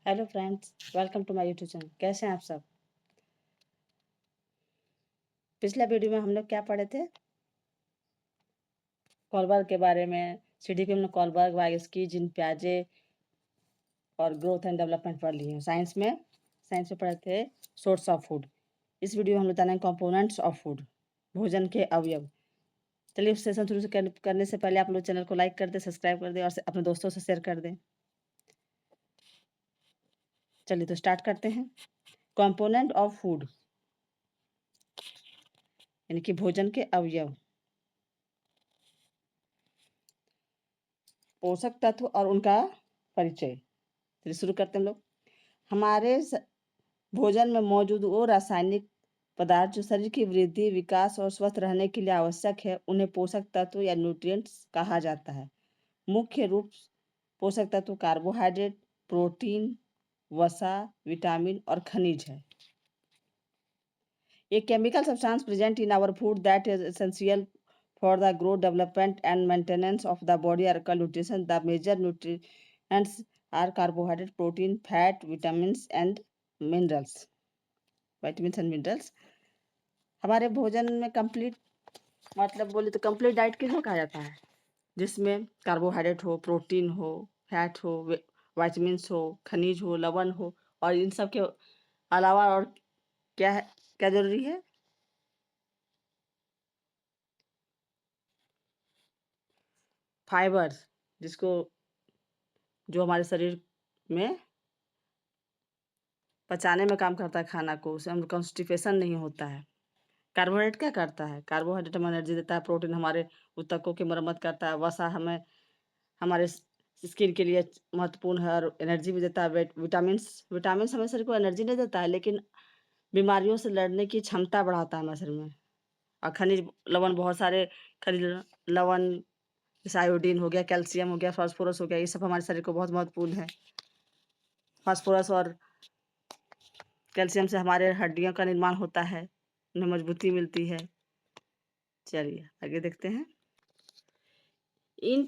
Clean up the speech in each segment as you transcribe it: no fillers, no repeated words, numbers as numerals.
Hello friends, welcome to my YouTube channel. कैसे हैं आप सब? पिछले वीडियो में हम लोग क्या पढ़े थे? कॉलबर्ग के बारे में। सीडीपी में कॉलबर्ग, वाइस्की, जीन पियाजे और ग्रोथ एंड डेवलपमेंट पढ़ लिए हैं। साइंस में पढ़े थे सोर्स ऑफ फूड। इस वीडियो में हम लोग जानेंगे कंपोनेंट्स ऑफ फूड, भोजन के अवयव। चलिए उस सेशन शुरू से करने से पहले आप लोग चैनल को लाइक कर दें, सब्सक्राइब कर दें और अपने दोस्तों से शेयर कर दें। चलिए तो स्टार्ट करते हैं। कंपोनेंट ऑफ फूड यानी कि भोजन के अवयव, पोषक तत्व और उनका परिचय। चलिए शुरू करते हैं हम लोग। हमारे भोजन में मौजूद वो रासायनिक पदार्थ जो शरीर की वृद्धि, विकास और स्वस्थ रहने के लिए आवश्यक है, उन्हें पोषक तत्व या न्यूट्रिएंट्स कहा जाता है। मुख्य रूप पोषक तत्व कार्बोहाइड्रेट, प्रोटीन, वसा, विटामिन और खनिज है। A chemical substance present in our food that is essential for the growth, development and maintenance of the body are called nutrition. The major nutrients are carbohydrate, protein, fat, vitamins and minerals. हमारे भोजन में complete मतलब बोले तो complete diet किसको कहा जाता है? जिसमें कार्बोहाइड्रेट हो, प्रोटीन हो, फैट हो, विटामिन्स हो, खनिज हो, लवण हो और इन सब के अलावा और क्या है, क्या जरूरी है? फाइबर, जिसको जो हमारे शरीर में पचाने में काम करता है खाना को, उससे हम कॉन्स्टिपेशन नहीं होता है। कार्बोहाइड्रेट क्या करता है? कार्बोहाइड्रेट हमें एनर्जी देता है। प्रोटीन हमारे ऊतकों की मरम्मत करता है। वसा हमें हमारे स्किन के लिए महत्वपूर्ण है और एनर्जी भी देता है। विटामिन हमारे शरीर को एनर्जी नहीं देता है, लेकिन बीमारियों से लड़ने की क्षमता बढ़ाता है हमारे शरीर में। और खनिज लवण, बहुत सारे खनिज लवण, जैसे आयोडीन हो गया, कैल्शियम हो गया, फास्फोरस हो गया, ये सब हमारे शरीर को बहुत महत्वपूर्ण है। फास्फोरस और कैल्शियम से हमारे हड्डियों का निर्माण होता है, उन्हें मजबूती मिलती है। चलिए आगे देखते हैं। इन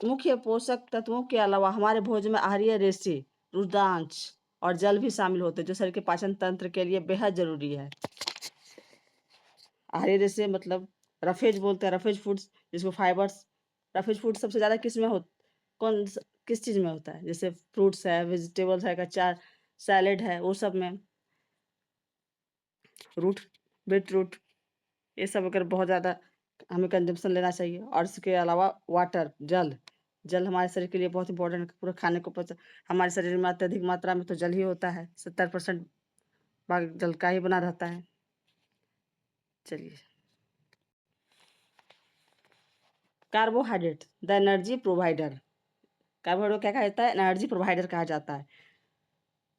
मुख्य पोषक तत्वों के अलावा हमारे भोजन में आहारीय रेशे, रुद्रांश और जल भी शामिल होते हैं, जो शरीर के पाचन तंत्र के लिए बेहद जरूरी है। आहारीय रेशे मतलब रफेज बोलते हैं, रफेज फूड्स, जिसको फाइबर्स। रफेज फूड सबसे ज्यादा किस में किस चीज में होता है? जैसे फ्रूट्स है, वेजिटेबल्स है, कच्चा सैलेड है, वो सब में। रूट, बीट रूट, ये सब अगर बहुत ज़्यादा हमें कंजम्पशन लेना चाहिए। और इसके अलावा वाटर, जल हमारे शरीर के लिए बहुत इंपॉर्टेंट है। पूरे खाने को हमारे शरीर में अत्यधिक मात्रा में तो जल ही होता है। 70% भाग जल का ही बना रहता है। चलिए, carbohydrate the energy provider. Carbohydrate क्या कहा जाता है? एनर्जी प्रोवाइडर कहा जाता है।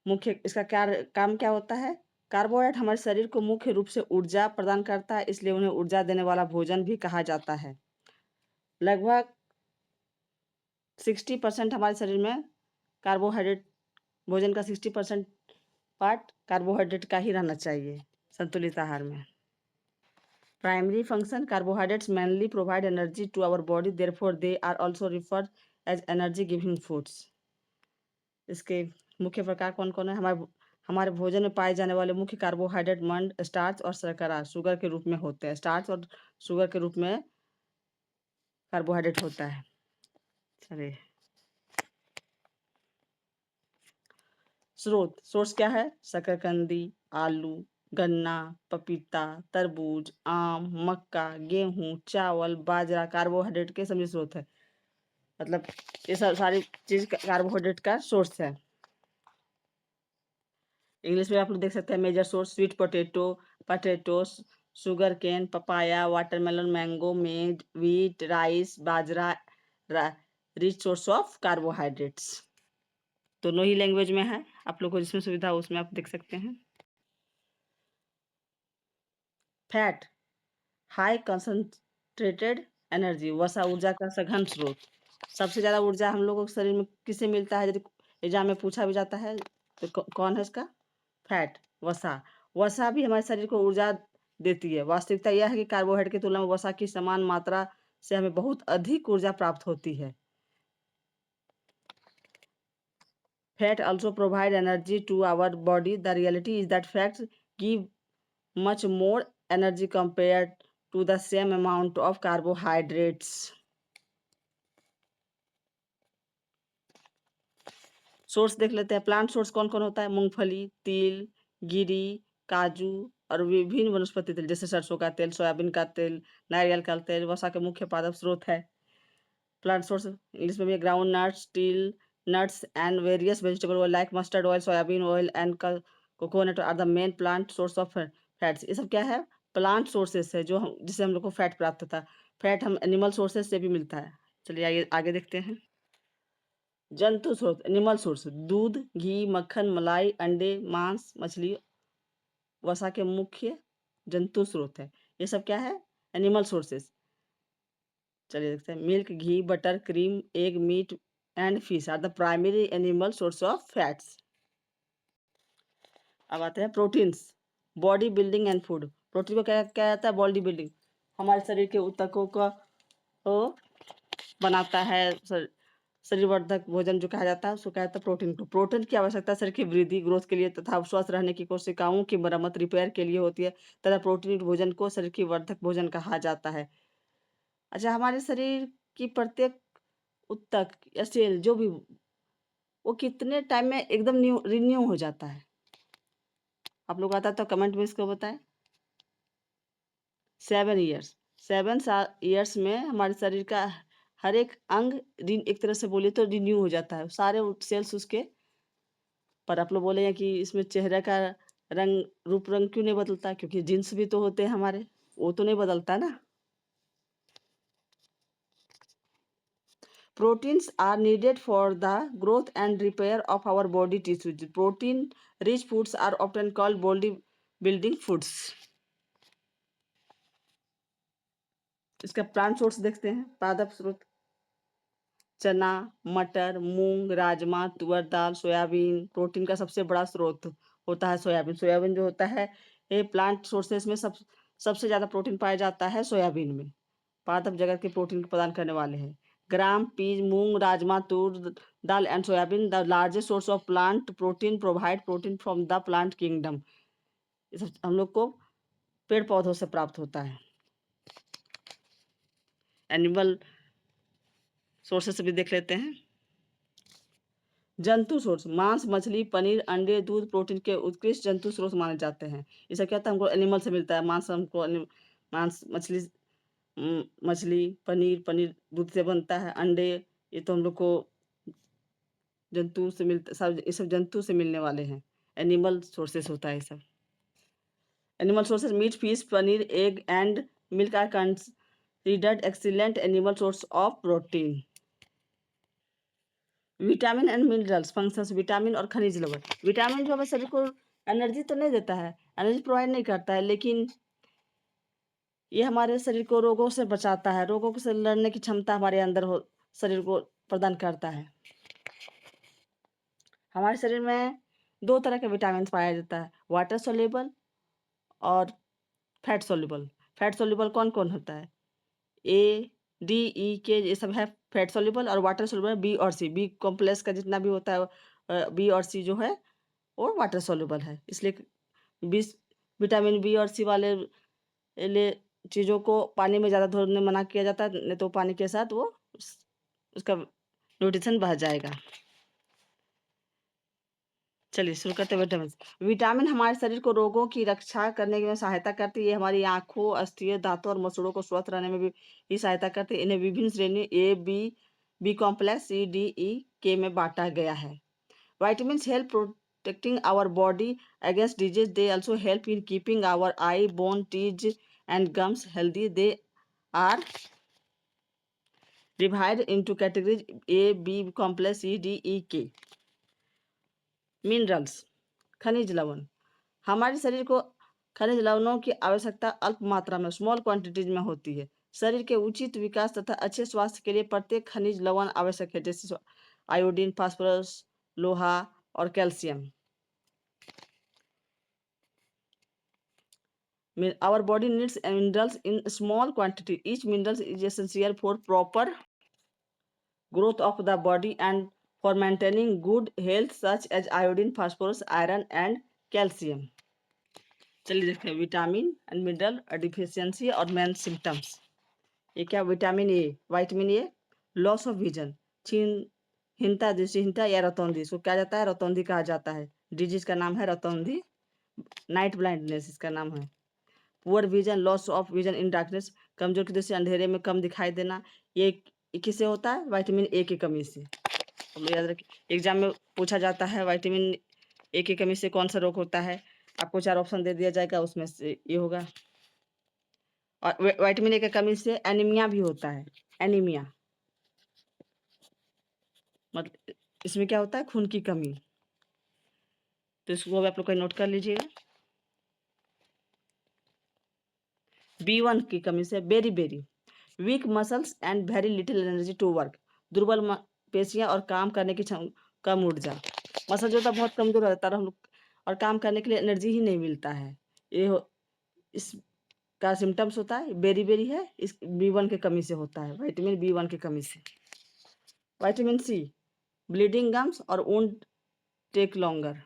मुख्य इसका क्या काम क्या होता है? कार्बोहाइड्रेट हमारे शरीर को मुख्य रूप से ऊर्जा प्रदान करता है, इसलिए उन्हें ऊर्जा देने वाला भोजन भी कहा जाता है। लगभग 60% हमारे शरीर में कार्बोहाइड्रेट, भोजन का 60% पार्ट कार्बोहाइड्रेट का ही रहना चाहिए संतुलित आहार में। Primary function, carbohydrates mainly provide energy to our body, therefore they are also referred as energy giving foods. इसके मुख्य प्रकार कौन कौन है? हमारे भोजन में पाए जाने वाले मुख्य कार्बोहाइड्रेट मंड, स्टार्च और शर्करा, शुगर के रूप में होते हैं। स्टार्च और शुगर के रूप में कार्बोहाइड्रेट होता है। चलिए, सोर्स क्या है? शकरकंदी, आलू, गन्ना, पपीता, तरबूज, आम, मक्का, गेहूं, चावल, बाजरा कार्बोहाइड्रेट के सभी स्रोत है। मतलब ये सब सारी चीज कार्बोहाइड्रेट का सोर्स है। इंग्लिश में आप लोग देख सकते हैं major source: sweet potato, sugar cane, papaya, watermelon, mango, maize, wheat, rice, bajra, rich source of carbohydrates. दोनों ही लैंग्वेज में है, आप लोग को जिसमें सुविधा हो उसमें आप देख सकते हैं। फैट, हाई कंसंट्रेटेड एनर्जी, वसा ऊर्जा का सघन स्रोत। सबसे ज्यादा ऊर्जा हम लोगों के शरीर में किससे मिलता है? यदि एग्जाम में पूछा भी जाता है तो कौन है इसका? फैट, वसा भी हमारे शरीर को ऊर्जा देती है। वास्तविकता यह है कि कार्बोहाइड्रेट की तुलना में वसा की समान मात्रा से हमें बहुत अधिक ऊर्जा प्राप्त होती है। Fat also provide energy to our body. The reality is that fats give much more energy compared to the same amount of carbohydrates. Source देख लेते हैं। प्लांट सोर्स कौन कौन होता है? मूंगफली, तिल, गिरी, काजू और विभिन्न वनस्पति तेल जैसे सरसों का तेल, सोयाबीन का तेल, नारियल का तेल वसा के मुख्य पादप स्रोत है। प्लांट सोर्स इंग्लिश में भी ग्राउंड नट्स, तिल, nuts and various vegetable oil like mustard oil, soybean oil and coconut are the main plant source of fats। ये सब क्या है? प्लांट सोर्सेस है जो हम जिससे हम लोग को फैट प्राप्त होता है। फैट हम एनिमल सोर्सेस से भी मिलता है। चलिए आगे आगे देखते हैं। जंतु स्रोत एनिमल सोर्स दूध, घी, मक्खन, मलाई, अंडे, मांस, मछली वसा के मुख्य जंतु स्रोत है। ये सब क्या है? Animal sources. चलिए देखते हैं। Milk, ghee, butter, cream, egg, meat and fish are the primary animal source of fats. अब आते हैं proteins, body building and food. Protein को क्या क्या जाता है? बॉडी बिल्डिंग, हमारे शरीर के ऊतकों का वो बनाता है। शरीरवर्धक भोजन जो कहा जाता है उसको कहा जाता है प्रोटीन को। प्रोटीन की आवश्यकता शरीर की वृद्धि, ग्रोथ के लिए तथा स्वस्थ रहने की कोशिकाओं की मरम्मत, रिपेयर के लिए होती है तथा प्रोटीन भोजन को शरीर की वर्धक भोजन कहा जाता है। अच्छा, हमारे शरीर की प्रत्येक ऊतक या सेल जो भी वो कितने टाइम में एकदम न्यू रिन्यू हो जाता है? आप लोग आता तो कमेंट में इसको बताएं। 7 ईयर्स। 7 ईयर्स में हमारे शरीर का हर एक अंग एक तरह से बोले तो रिन्यू हो जाता है, सारे सेल्स उसके। पर आप लोग बोले कि इसमें चेहरे का रंग रूप रंग क्यों नहीं बदलता? क्योंकि जीन्स भी तो होते हैं हमारे, वो तो नहीं बदलता ना। Proteins are needed for the growth and repair of our body tissues. Protein rich foods are often called body building foods। इसका प्लांट सोर्स देखते हैं। पादप स्रोत चना, मटर, मूंग, राजमा, तुअर दाल, सोयाबीन। प्रोटीन का सबसे बड़ा स्रोत होता है सोयाबीन। सोयाबीन जो होता है ये प्लांट सोर्सेस में सबसे ज्यादा प्रोटीन पाया जाता है सोयाबीन में। पादप जगत के प्रोटीन को प्रदान करने वाले हैं। Gram, peas, moong, rajma, toor dal and soybean the largest source of plant protein provide protein from the plant kingdom. ये सब हम लोग को पेड़ पौधों से प्राप्त होता है। एनिमल सोर्सेस भी देख लेते हैं। जंतु सोर्स मांस, मछली, पनीर, अंडे, दूध प्रोटीन के उत्कृष्ट जंतु स्रोत माने जाते हैं। इससे क्या होता है? हमको एनिमल से मिलता है। मांस हमको मांस मछली, पनीर दूध से बनता है। अंडे ये तो हम लोग को जंतु से मिलता, सब ये सब जंतु से मिलने वाले हैं। एनिमल सोर्सेस होता है ये सब। Animal sources meat, fish, paneer, egg and milk are considered excellent animal source of protein. Vitamin and minerals functions, vitamin और खनिज लवण। विटामिन जो हमारे शरीर को एनर्जी तो नहीं देता है, एनर्जी प्रोवाइड नहीं करता है, लेकिन ये हमारे शरीर को रोगों से बचाता है। रोगों से लड़ने की क्षमता हमारे अंदर हो शरीर को प्रदान करता है। हमारे शरीर में 2 तरह के विटामिन पाया जाता है, वाटर सोल्यूबल और फैट सोल्यूबल। फैट सोल्यूबल कौन कौन होता है? ए, डी, ई, के ये सब है फैट सोल्यूबल। और वाटर सोल्यूबल बी और सी। बी कॉम्प्लेक्स का जितना भी होता है बी और सी जो है वो वाटर सोल्यूबल है। इसलिए बीस विटामिन बी और सी वाले चीज़ों को पानी में ज़्यादा धोने मना किया जाता है, नहीं तो पानी के साथ वो उसका न्यूट्रिशन बढ़ जाएगा। चलिए शुरू करते हैं विटामिन। विटामिन हमारे शरीर को रोगों की रक्षा करने में सहायता करती है। ये हमारी आँखों, अस्थियों, दांतों और मसूड़ों को स्वस्थ रहने में भी ये सहायता करती है। इन्हें विभिन्न श्रेणी ए, बी कॉम्प्लेक्स, सी, डी, ई, के में बांटा गया है। Vitamins help protecting our body against disease. They also help in keeping our eye, bone, teeth, and gums healthy. They are divided into categories A, B complex, C, D, E, K. Minerals, खनिज लवण। हमारे शरीर को खनिज लवणों की आवश्यकता अल्प मात्रा में स्मॉल क्वांटिटीज में होती है। शरीर के उचित विकास तथा अच्छे स्वास्थ्य के लिए प्रत्येक खनिज लवण आवश्यक है, जैसे आयोडीन, फास्फोरस, लोहा और calcium. Our body needs minerals in small quantity. Each mineral is essential for proper growth of the body and for maintaining good health such as iodine, phosphorus, iron and calcium. चलिए देखते हैं vitamin and mineral deficiency और main symptoms. ये क्या, vitamin A, loss of vision, छीनता दृष्टिहीनता या रतौंधी, इसको क्या जाता है, रतौंधी कहा जाता है। डिजीज का नाम है रतौंधी, नाइट ब्लाइंडनेस इसका नाम है। Poor vision, loss of vision in darkness, कमजोर की दृष्टि, अंधेरे में कम दिखाई देना, ये किससे होता है, विटामिन ए की कमी से। तो याद रखिए, एग्जाम में पूछा जाता है विटामिन ए की कमी से कौन सा रोग होता है, आपको 4 ऑप्शन दे दिया जाएगा, उसमें से ये होगा। और विटामिन ए की कमी से एनीमिया भी होता है, एनीमिया मतलब इसमें क्या होता है, खून की कमी। तो इसको भी आप लोग नोट कर लीजिएगा। B1 की कमी से very weak muscles and very little energy to work, दुर्बल पेशियां और काम करने की कम ऊर्जा। मसल जो होता है बहुत कमजोर रहता है हम लोग, और काम करने के लिए एनर्जी ही नहीं मिलता है। इसका सिम्टम्स होता है बेरी है, इस B1 की कमी से होता है, विटामिन B1 की कमी से। विटामिन सी, ब्लीडिंग गम्स और वुंड टेक लॉन्गर,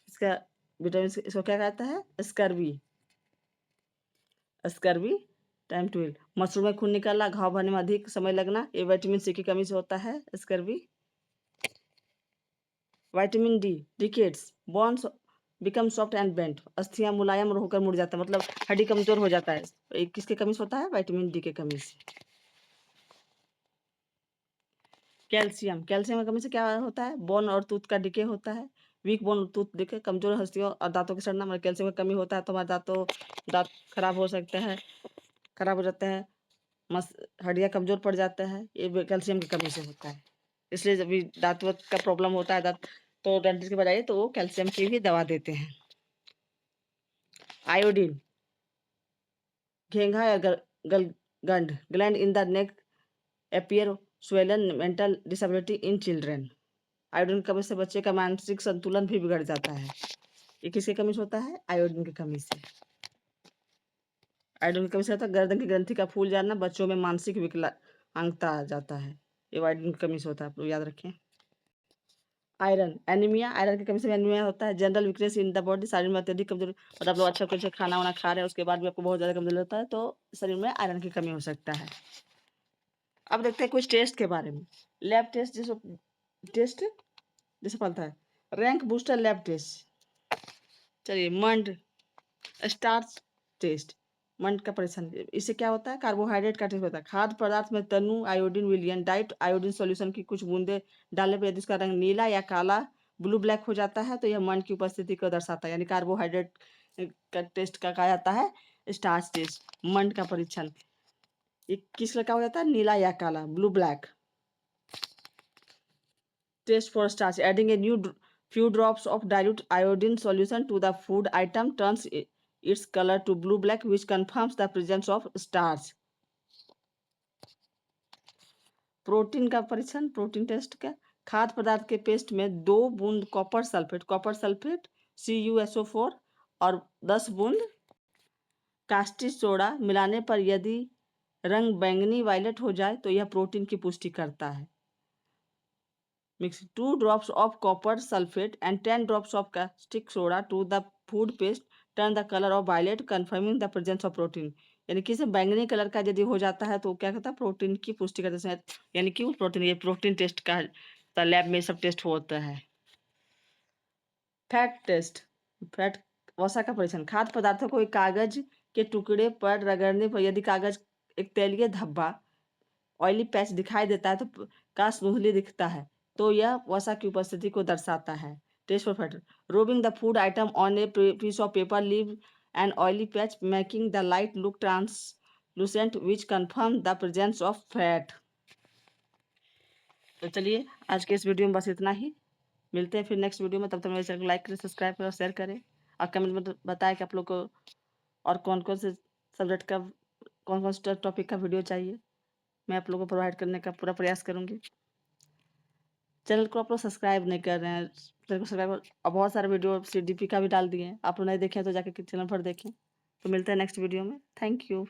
इसका विटामिन सी इसको क्या कहता है, स्कर्वी टाइम टू हील, मसूड़ में खून निकलना, घाव भरने में अधिक समय लगना, ये विटामिन सी की कमी से होता है, scurvy. Vitamin D, rickets, bones become soft and bent, अस्थियां मुलायम होकर मुड़ जाता है, मतलब हड्डी कमजोर हो जाता है, ये किसके कमी से होता है, विटामिन डी के कमी से। कैल्शियम की कमी से क्या होता है, बोन और टूथ का डिके होता है, वीक बोन टूथ डिके, कमजोर हस्तियों और दांतों के सड़ना, मतलब कैल्शियम की कमी होता है तो हमारे दांत खराब हो सकते हैं, खराब हो जाते हैं, हड्डियाँ कमजोर पड़ जाता है, ये कैल्शियम की कमी से होता है। इसलिए जब भी दांत वात का प्रॉब्लम होता है तो डेंटिस्ट के बजाय तो वो कैल्शियम की भी दवा देते हैं। आयोडीन, घेंघा या गंड gland in the neck appear swollen, mental disability in children. Iodine की कमी से बच्चे का मानसिक संतुलन भी बिगड़ जाता है, ये किसकी कमी से होता है, आयोडीन की कमी से। आयोडीन की कमी से होता है गर्दन की ग्रंथि का फूल जाना, बच्चों में मानसिक विकलांगता आ जाता है, ये आयोडीन की कमी से होता है, आप लोग याद रखें। आयरन, एनीमिया, आयरन की कमी से एनीमिया होता है। General weakness in the body, शरीर में अत्यधिक कमजोरी, और आप लोग अच्छा कुछ खाना वाना खा रहे हैं उसके बाद भी आपको बहुत ज़्यादा कमजोरी होता है, तो शरीर में आयरन की कमी हो सकता है। अब देखते हैं कुछ टेस्ट के बारे में। लैब टेस्ट जैसे पढ़ता है, रैंक बूस्टर लैब टेस्ट। चलिए, मंड स्टार्च टेस्ट, मंड का परीक्षण, इससे क्या होता है, कार्बोहाइड्रेट का टेस्ट होता है। खाद्य पदार्थ में तनु आयोडीन विलियन डाइट आयोडीन सॉल्यूशन की कुछ बूंदे डालने पर यदि उसका रंग नीला या काला ब्लू ब्लैक हो जाता है तो यह मंड की उपस्थिति को दर्शाता है, यानी कार्बोहाइड्रेट का टेस्ट का कहा जाता है स्टार्च टेस्ट, मंड का परीक्षण। ये किस कलर का हो जाता है, नीला या काला, blue black. Test for starch, adding a new few drops of dilute iodine solution to the food item turns its color to blue black, which confirms the presence of starch. Protein का परीक्षण, protein test का, खाद्य पदार्थ के paste में 2 बूंद copper sulphate CuSO4 और 10 बूंद कास्टिक सोडा मिलाने पर यदि रंग बैंगनी वायलेट हो जाए तो यह प्रोटीन की पुष्टि करता है। Mix 2 drops of copper sulfate and 10 drops of caustic soda to the food paste. Turn the color of violet, confirming the presence of protein. यानी कि इसे बैंगनी कलर का यदि हो जाता है तो क्या कहता है, प्रोटीन की पुष्टि करते हैं, यानी कि वो प्रोटीन, ये प्रोटीन टेस्ट का लैब में सब टेस्ट होता है। फैट टेस्ट, फैट वसा का परीक्षण, खाद्य पदार्थों को एक कागज के टुकड़े पर रगड़ने पर यदि कागज एक तैलीय धब्बा ऑयली पैच दिखाई देता है तो का स्मूथली दिखता है तो यह वसा की उपस्थिति को दर्शाता है। Test for fat, rubbing the food item on a piece of paper leave an oily patch making the light look translucent which confirm the presence of fat. तो चलिए, आज के इस वीडियो में बस इतना ही, मिलते हैं फिर नेक्स्ट वीडियो में। तब तक मेरे चैनल को लाइक करें, सब्सक्राइब करें और शेयर करें, और कमेंट में बताएं कि आप लोग को और कौन कौन से सब्जेक्ट का, कौन कौन से टॉपिक का वीडियो चाहिए, मैं आप लोगों को प्रोवाइड करने का पूरा प्रयास करूँगी। चैनल को आप लोग सब्सक्राइब नहीं कर रहे हैं, चैनल को सब्सक्राइब, और बहुत सारे वीडियो CDP का भी डाल दिए हैं, आप लोग नहीं देखें तो जाके चैनल पर देखें। तो मिलते हैं नेक्स्ट वीडियो में, थैंक यू।